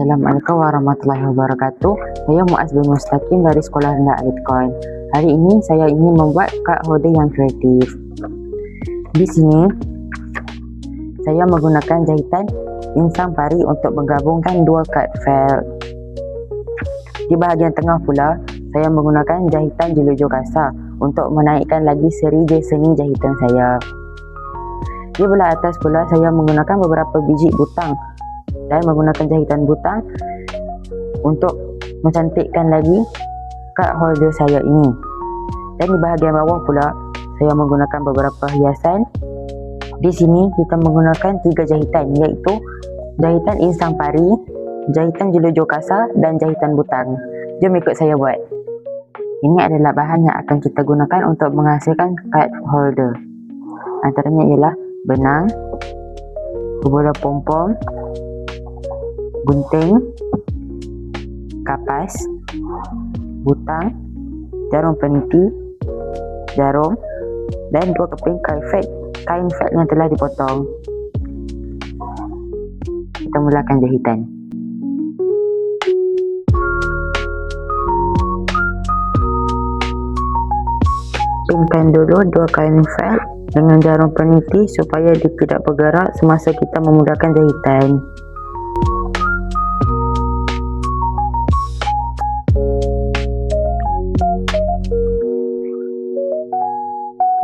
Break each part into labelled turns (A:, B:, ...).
A: Assalamualaikum warahmatullahi wabarakatuh. Saya Muaz bin Mustaqim dari Sekolah Rendah Alitcoin. Hari ini saya ingin membuat kad holder yang kreatif. Di sini saya menggunakan jahitan insang pari untuk menggabungkan dua kad felt. Di bahagian tengah pula, saya menggunakan jahitan jelujo kasar untuk menaikkan lagi seri seni jahitan saya. Di belah atas pula, saya menggunakan beberapa biji butang dan menggunakan jahitan butang untuk mencantikkan lagi kad holder saya ini. Dan di bahagian bawah pula, saya menggunakan beberapa hiasan. Di sini kita menggunakan 3 jahitan, iaitu jahitan insang pari, jahitan jelujo kasar dan jahitan butang. Jom ikut saya buat. Ini adalah bahan yang akan kita gunakan untuk menghasilkan kad holder. Antaranya ialah benang, bola pom-pom, gunting, kapas, butang, jarum peniti, jarum dan 2 keping kain felt yang telah dipotong. Kita mulakan jahitan. Pinkan dulu 2 kain felt dengan jarum peniti supaya dia tidak bergerak semasa kita memudahkan jahitan.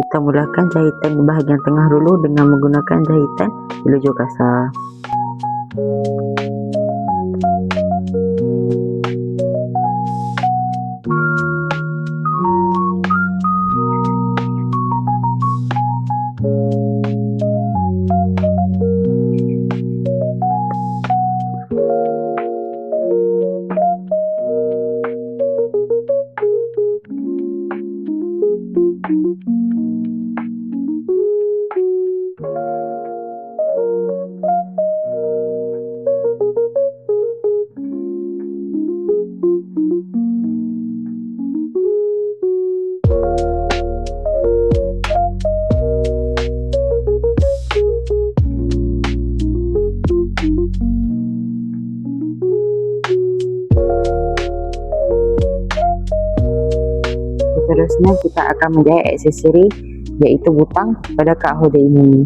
A: Kita mulakan jahitan di bahagian tengah dulu dengan menggunakan jahitan jelujo kasar. Seterusnya kita akan menjahit aksesori iaitu butang pada kad holder ini.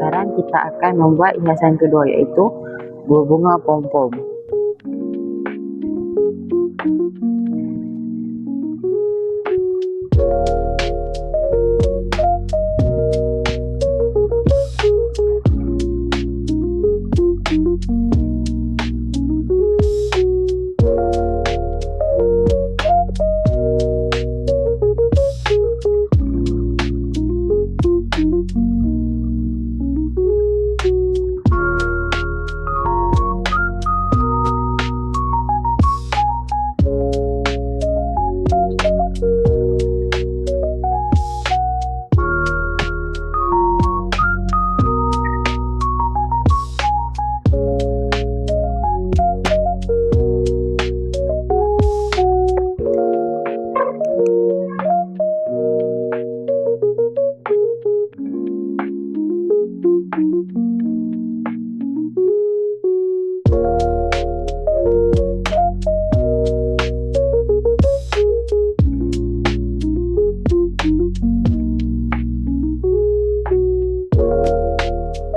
A: Sekarang kita akan membuat hiasan kedua iaitu bunga pom-pom.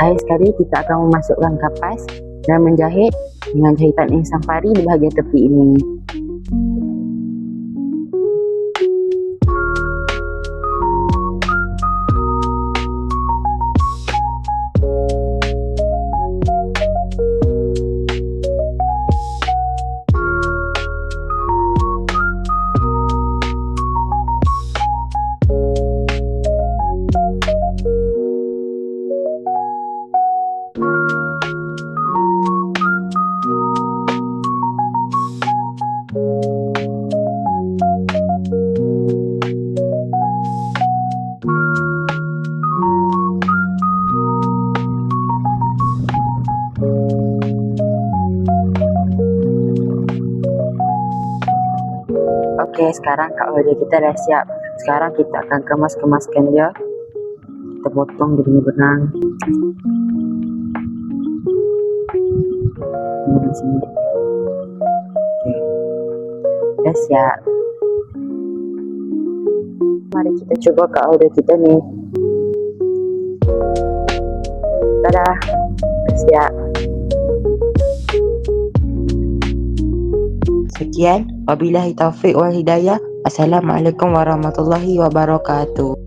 A: Akhir sekali kita akan memasukkan kapas dan menjahit dengan jahitan insang pari di bahagian tepi ini. Okey, sekarang Kak Hode kita dah siap. Sekarang kita akan kemas-kemaskan dia. Kita potong dia punya benang. Ini di sini. Okey. Dah siap. Mari kita cuba Kak Hode kita ni. Dah siap.
B: Sekian, wabillahi taufiq wal hidayah. Assalamualaikum warahmatullahi wabarakatuh.